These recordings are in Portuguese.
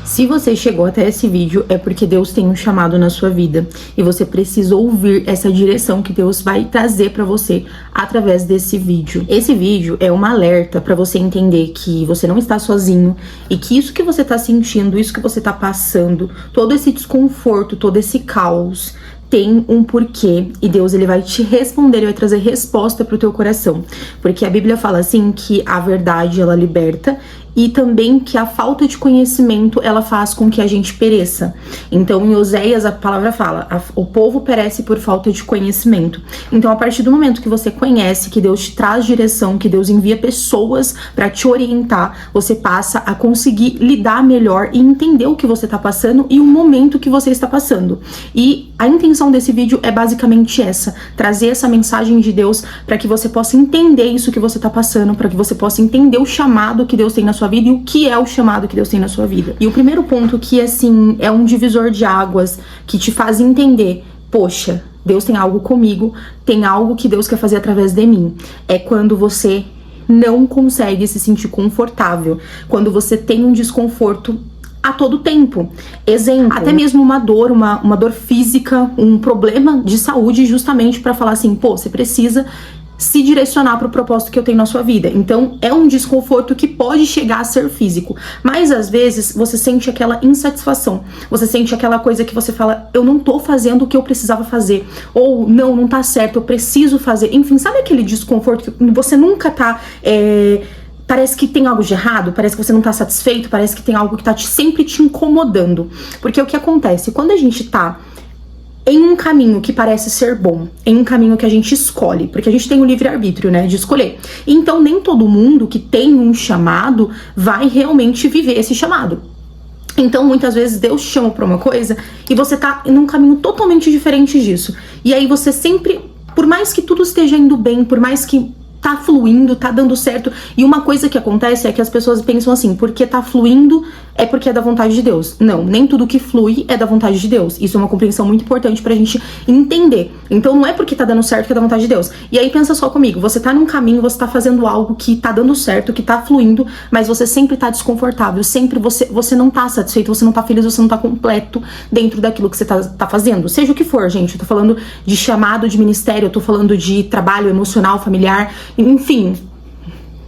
Se você chegou até esse vídeo, é porque Deus tem um chamado na sua vida e você precisa ouvir essa direção que Deus vai trazer pra você através desse vídeo. Esse vídeo é um alerta pra você entender que você não está sozinho e que isso que você tá sentindo, isso que você tá passando, todo esse desconforto, todo esse caos, tem um porquê e Deus ele vai te responder, ele vai trazer resposta pro teu coração. Porque a Bíblia fala assim que a verdade ela liberta e também que a falta de conhecimento ela faz com que a gente pereça. Então em Oséias a palavra fala, o povo perece por falta de conhecimento. Então a partir do momento que você conhece, que Deus te traz direção, que Deus envia pessoas para te orientar, você passa a conseguir lidar melhor e entender o que você tá passando e o momento que você está passando. E a intenção desse vídeo é basicamente essa, trazer essa mensagem de Deus para que você possa entender isso que você tá passando, para que você possa entender o chamado que Deus tem na sua vida e o que é o chamado que Deus tem na sua vida. E o primeiro ponto que, assim, é um divisor de águas que te faz entender, poxa, Deus tem algo comigo, tem algo que Deus quer fazer através de mim, é quando você não consegue se sentir confortável, quando você tem um desconforto a todo tempo. Exemplo, até mesmo uma dor, uma dor física, um problema de saúde, justamente para falar assim, pô, você precisa se direcionar para o propósito que eu tenho na sua vida. Então é um desconforto que pode chegar a ser físico, mas às vezes você sente aquela insatisfação, você sente aquela coisa que você fala, eu não tô fazendo o que eu precisava fazer, ou não tá certo, eu preciso fazer, enfim, sabe aquele desconforto que você nunca tá parece que tem algo de errado, parece que você não tá satisfeito, parece que tem algo que tá sempre te incomodando. Porque o que acontece? Quando a gente tá em um caminho que parece ser bom, em um caminho que a gente escolhe, porque a gente tem o livre-arbítrio, né, de escolher. Então nem todo mundo que tem um chamado vai realmente viver esse chamado. Então muitas vezes Deus te chama pra uma coisa e você tá em um caminho totalmente diferente disso. E aí você sempre, por mais que tudo esteja indo bem, por mais que tá fluindo, tá dando certo. E uma coisa que acontece é que as pessoas pensam assim, porque tá fluindo é porque é da vontade de Deus. Não, nem tudo que flui é da vontade de Deus. Isso é uma compreensão muito importante pra gente entender. Então não é porque tá dando certo que é da vontade de Deus. E aí pensa só comigo, você tá num caminho, você tá fazendo algo que tá dando certo, que tá fluindo, mas você sempre tá desconfortável, sempre você não tá satisfeito, você não tá feliz, você não tá completo dentro daquilo que você tá fazendo. Seja o que for, gente. Eu tô falando de chamado, de ministério, eu tô falando de trabalho emocional, familiar, enfim,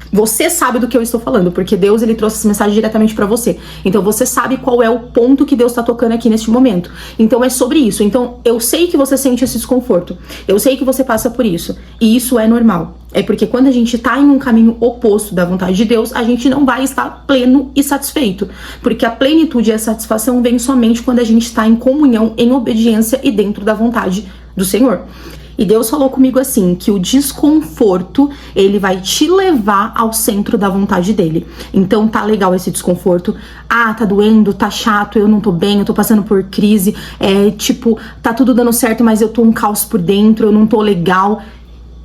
você sabe do que eu estou falando, porque Deus ele trouxe essa mensagem diretamente pra você. Então você sabe qual é o ponto que Deus tá tocando aqui neste momento. Então é sobre isso. Então eu sei que você sente esse desconforto, eu sei que você passa por isso, e isso é normal. É porque quando a gente tá em um caminho oposto da vontade de Deus, a gente não vai estar pleno e satisfeito, porque a plenitude e a satisfação vem somente quando a gente tá em comunhão, em obediência e dentro da vontade do Senhor. E Deus falou comigo assim, que o desconforto, ele vai te levar ao centro da vontade dele. Então tá legal esse desconforto. Ah, tá doendo, tá chato, eu não tô bem, eu tô passando por crise. Tipo, tá tudo dando certo, mas eu tô um caos por dentro, eu não tô legal.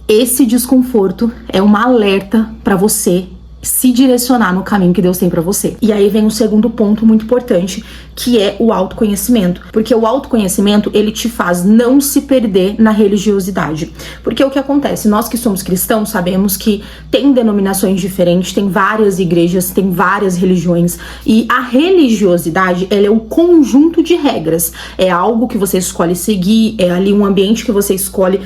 Esse desconforto é uma alerta pra você se direcionar no caminho que Deus tem pra você. E aí vem um segundo ponto muito importante, que é o autoconhecimento. Porque o autoconhecimento, ele te faz não se perder na religiosidade. Porque o que acontece? Nós que somos cristãos sabemos que tem denominações diferentes, tem várias igrejas, tem várias religiões. E a religiosidade, ela é o conjunto de regras. É algo que você escolhe seguir, é ali um ambiente que você escolhe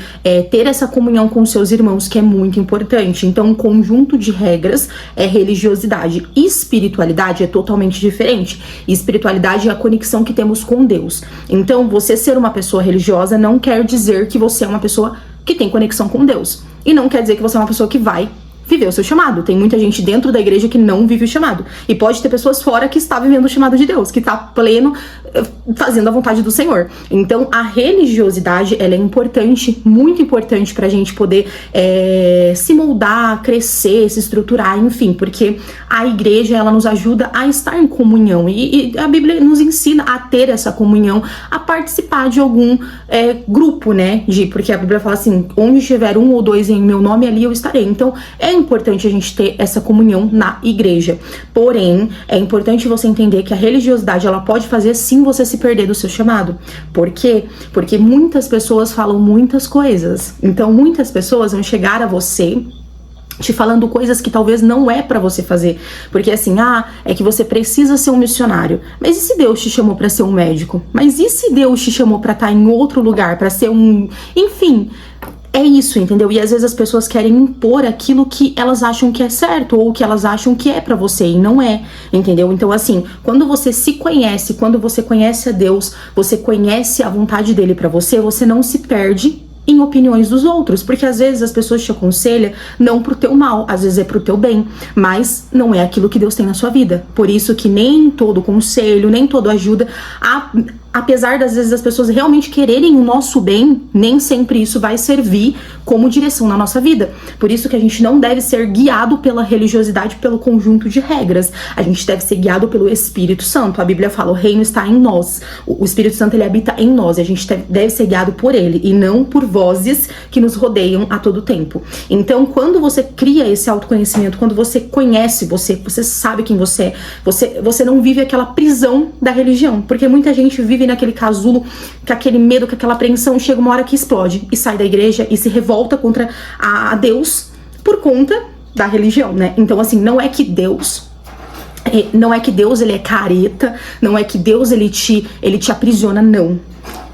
ter essa comunhão com seus irmãos, que é muito importante. Então, um conjunto de regras é religiosidade. Espiritualidade é totalmente diferente. Espiritualidade é a conexão que temos com Deus. Então, você ser uma pessoa religiosa não quer dizer que você é uma pessoa que tem conexão com Deus. E não quer dizer que você é uma pessoa que vai viver o seu chamado. Tem muita gente dentro da igreja que não vive o chamado. E pode ter pessoas fora que está vivendo o chamado de Deus, que está pleno, fazendo a vontade do Senhor. Então, a religiosidade, ela é importante, muito importante pra gente poder se moldar, crescer, se estruturar, enfim, porque a igreja, ela nos ajuda a estar em comunhão. E a Bíblia nos ensina a ter essa comunhão, a participar de algum grupo, né? Porque a Bíblia fala assim, onde estiver um ou dois em meu nome, ali eu estarei. Então, é importante a gente ter essa comunhão na igreja. Porém, é importante você entender que a religiosidade, ela pode fazer sim você se perder do seu chamado. Por quê? Porque muitas pessoas falam muitas coisas. Então, muitas pessoas vão chegar a você te falando coisas que talvez não é pra você fazer. Porque assim, é que você precisa ser um missionário. Mas e se Deus te chamou pra ser um médico? Mas e se Deus te chamou pra estar em outro lugar, pra ser um... Enfim, é isso, entendeu? E às vezes as pessoas querem impor aquilo que elas acham que é certo, ou que elas acham que é pra você, e não é, entendeu? Então assim, quando você se conhece, quando você conhece a Deus, você conhece a vontade dele pra você, você não se perde em opiniões dos outros, porque às vezes as pessoas te aconselham não pro teu mal, às vezes é pro teu bem, mas não é aquilo que Deus tem na sua vida. Por isso que nem todo conselho, nem toda ajuda, apesar das vezes das pessoas realmente quererem o nosso bem, nem sempre isso vai servir como direção na nossa vida. Por isso que a gente não deve ser guiado pela religiosidade, pelo conjunto de regras. A gente deve ser guiado pelo Espírito Santo. A Bíblia fala, o reino está em nós. O Espírito Santo, ele habita em nós. E a gente deve ser guiado por ele e não por vozes que nos rodeiam a todo tempo. Então, quando você cria esse autoconhecimento, quando você conhece você sabe quem você é, você não vive aquela prisão da religião. Porque muita gente vive naquele casulo, com aquele medo, com aquela apreensão, chega uma hora que explode e sai da igreja e se revolta contra a Deus por conta da religião, né? Então, assim, não é que Deus ele é careta, não é que Deus ele te aprisiona, não.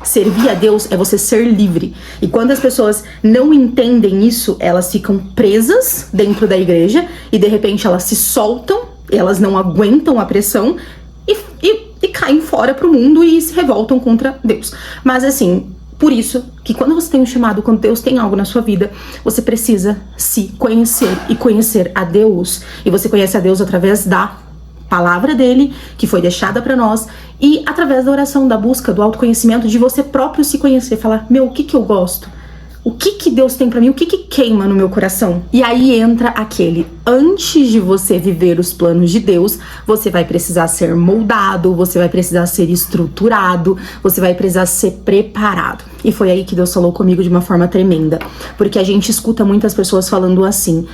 Servir a Deus é você ser livre. E quando as pessoas não entendem isso, elas ficam presas dentro da igreja e de repente elas se soltam, elas não aguentam a pressão e caem fora pro mundo e se revoltam contra Deus. Mas assim, por isso que quando você tem um chamado, quando Deus tem algo na sua vida, você precisa se conhecer e conhecer a Deus. E você conhece a Deus através da palavra dele, que foi deixada pra nós, e através da oração, da busca, do autoconhecimento, de você próprio se conhecer, falar, o que eu gosto? O que Deus tem pra mim? O que queima no meu coração? E aí entra aquele, antes de você viver os planos de Deus, você vai precisar ser moldado, você vai precisar ser estruturado, você vai precisar ser preparado. E foi aí que Deus falou comigo de uma forma tremenda. Porque a gente escuta muitas pessoas falando assim,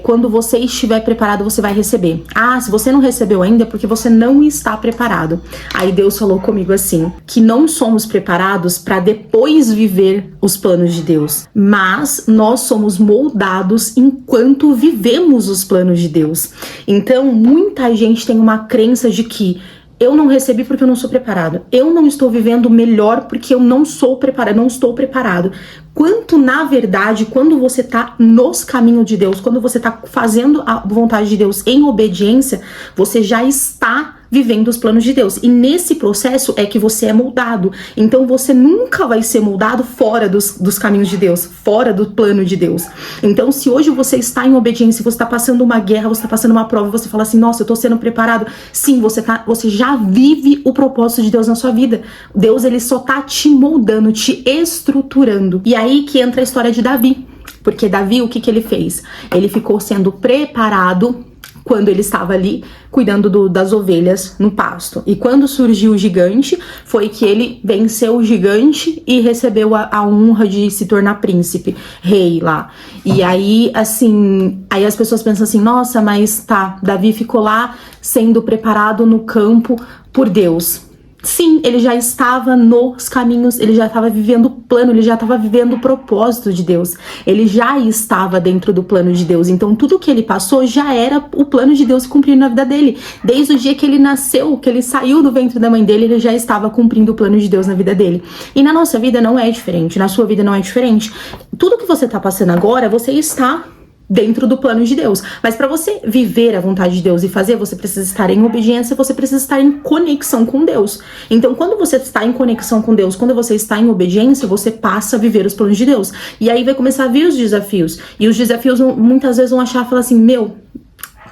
quando você estiver preparado, você vai receber. Se você não recebeu ainda é porque você não está preparado. Aí Deus falou comigo assim, que não somos preparados para depois viver os planos de Deus. Mas nós somos moldados enquanto vivemos os planos de Deus. Então, muita gente tem uma crença de que eu não recebi porque eu não sou preparado. Eu não estou vivendo melhor porque eu não sou preparado, não estou preparado. Quanto, na verdade, quando você tá nos caminhos de Deus, quando você tá fazendo a vontade de Deus em obediência, você já está vivendo os planos de Deus. E nesse processo é que você é moldado. Então você nunca vai ser moldado fora dos caminhos de Deus, fora do plano de Deus. Então se hoje você está em obediência, você está passando uma guerra, você está passando uma prova, você fala assim, nossa, eu tô sendo preparado. Sim, você já vive o propósito de Deus na sua vida. Deus, ele só tá te moldando, te estruturando. E aí que entra a história de Davi. Porque Davi, o que ele fez? Ele ficou sendo preparado quando ele estava ali cuidando das ovelhas no pasto. E quando surgiu o gigante, foi que ele venceu o gigante e recebeu a honra de se tornar príncipe, rei lá. E aí, assim, aí as pessoas pensam assim, nossa, mas tá, Davi ficou lá sendo preparado no campo por Deus. Sim, ele já estava nos caminhos, ele já estava vivendo o plano, ele já estava vivendo o propósito de Deus. Ele já estava dentro do plano de Deus. Então, tudo que ele passou já era o plano de Deus cumprindo na vida dele. Desde o dia que ele nasceu, que ele saiu do ventre da mãe dele, ele já estava cumprindo o plano de Deus na vida dele. E na nossa vida não é diferente, na sua vida não é diferente. Tudo que você está passando agora, você está dentro do plano de Deus. Mas para você viver a vontade de Deus e fazer, você precisa estar em obediência, você precisa estar em conexão com Deus. Então, quando você está em conexão com Deus, quando você está em obediência, você passa a viver os planos de Deus. E aí vai começar a vir os desafios. E os desafios muitas vezes vão achar, falar assim,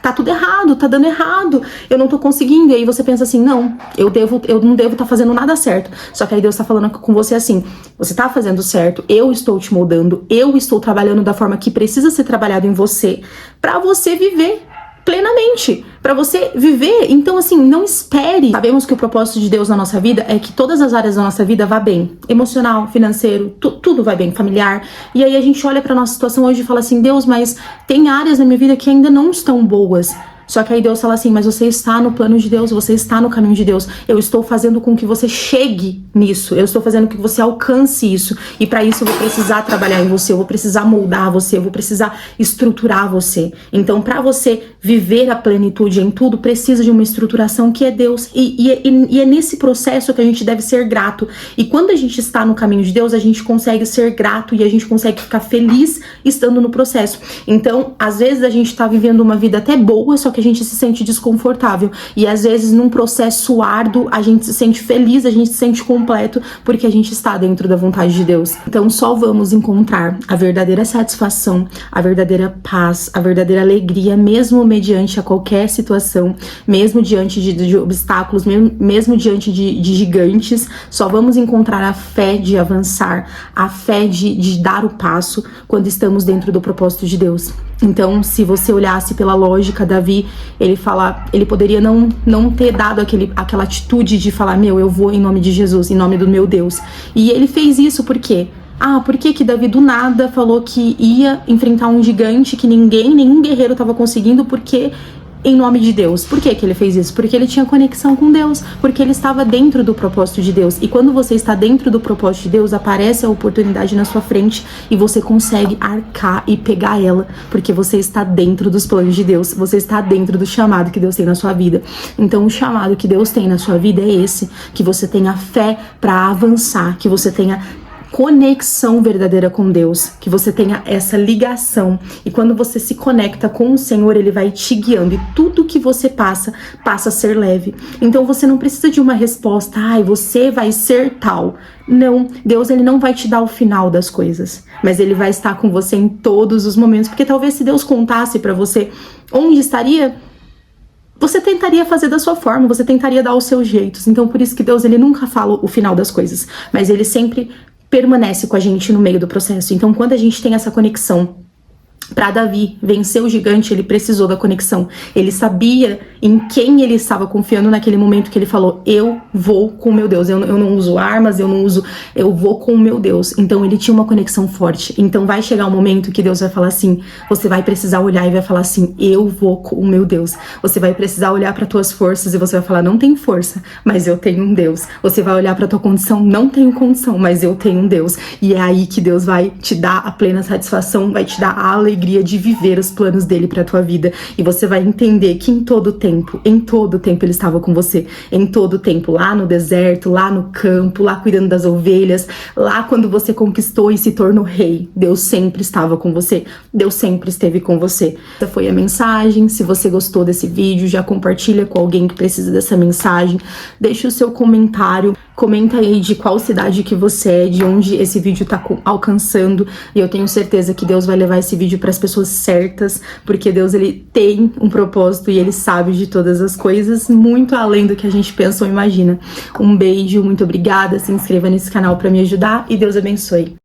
tá tudo errado, tá dando errado, eu não tô conseguindo. E aí você pensa assim, não, eu não devo tá fazendo nada certo. Só que aí Deus tá falando com você assim, você tá fazendo certo, eu estou te moldando, eu estou trabalhando da forma que precisa ser trabalhado em você, pra você viver plenamente, pra você viver. Então assim, não espere. Sabemos que o propósito de Deus na nossa vida é que todas as áreas da nossa vida vá bem, emocional, financeiro, tudo vai bem, familiar. E aí a gente olha pra nossa situação hoje e fala assim, Deus, mas tem áreas na minha vida que ainda não estão boas. Só que aí Deus fala assim, mas você está no plano de Deus, você está no caminho de Deus. Eu estou fazendo com que você chegue nisso. Eu estou fazendo com que você alcance isso. E para isso eu vou precisar trabalhar em você, eu vou precisar moldar você, eu vou precisar estruturar você. Então, para você viver a plenitude em tudo, precisa de uma estruturação que é Deus. E é nesse processo que a gente deve ser grato. E quando a gente está no caminho de Deus, a gente consegue ser grato e a gente consegue ficar feliz estando no processo. Então, às vezes a gente tá vivendo uma vida até boa, só que a gente se sente desconfortável. E às vezes num processo árduo, a gente se sente feliz, a gente se sente completo, porque a gente está dentro da vontade de Deus. Então só vamos encontrar a verdadeira satisfação, a verdadeira paz, a verdadeira alegria, mesmo mediante a qualquer situação, mesmo diante de obstáculos, mesmo diante de gigantes. Só vamos encontrar a fé de avançar, a fé de dar o passo quando estamos dentro do propósito de Deus. Então, se você olhasse pela lógica, Davi, ele poderia não ter dado aquela atitude de falar, eu vou em nome de Jesus, em nome do meu Deus. E ele fez isso por quê? Por que Davi do nada falou que ia enfrentar um gigante que nenhum guerreiro estava conseguindo, porque em nome de Deus. Por que ele fez isso? Porque ele tinha conexão com Deus, porque ele estava dentro do propósito de Deus. E quando você está dentro do propósito de Deus, aparece a oportunidade na sua frente e você consegue arcar e pegar ela, porque você está dentro dos planos de Deus, você está dentro do chamado que Deus tem na sua vida. Então o chamado que Deus tem na sua vida é esse, que você tenha fé para avançar, que você tenha conexão verdadeira com Deus, que você tenha essa ligação, e quando você se conecta com o Senhor, Ele vai te guiando, e tudo que você passa a ser leve. Então você não precisa de uma resposta, você vai ser tal. Não, Deus ele não vai te dar o final das coisas, mas Ele vai estar com você em todos os momentos, porque talvez se Deus contasse pra você onde estaria, você tentaria fazer da sua forma, você tentaria dar os seus jeitos. Então por isso que Deus ele nunca fala o final das coisas, mas Ele sempre permanece com a gente no meio do processo. Então, quando a gente tem essa conexão, para Davi vencer o gigante, ele precisou da conexão. Ele sabia em quem ele estava confiando naquele momento que ele falou, eu vou com o meu Deus. Eu não uso armas, eu vou com o meu Deus. Então ele tinha uma conexão forte. Então vai chegar um momento que Deus vai falar assim, você vai precisar olhar e vai falar assim, eu vou com o meu Deus. Você vai precisar olhar para tuas forças e você vai falar, não tenho força, mas eu tenho um Deus. Você vai olhar para tua condição, não tenho condição, mas eu tenho um Deus. E é aí que Deus vai te dar a plena satisfação, vai te dar a alegria de viver os planos dele pra tua vida. E você vai entender que em todo tempo ele estava com você. Em todo tempo, lá no deserto, lá no campo, lá cuidando das ovelhas, lá quando você conquistou e se tornou rei, Deus sempre estava com você. Deus sempre esteve com você. Essa foi a mensagem. Se você gostou desse vídeo, já compartilha com alguém que precisa dessa mensagem. Deixa o seu comentário. Comenta aí de qual cidade que você é, de onde esse vídeo tá alcançando, e eu tenho certeza que Deus vai levar esse vídeo para as pessoas certas, porque Deus ele tem um propósito e ele sabe de todas as coisas, muito além do que a gente pensa ou imagina. Um beijo, muito obrigada, se inscreva nesse canal para me ajudar e Deus abençoe.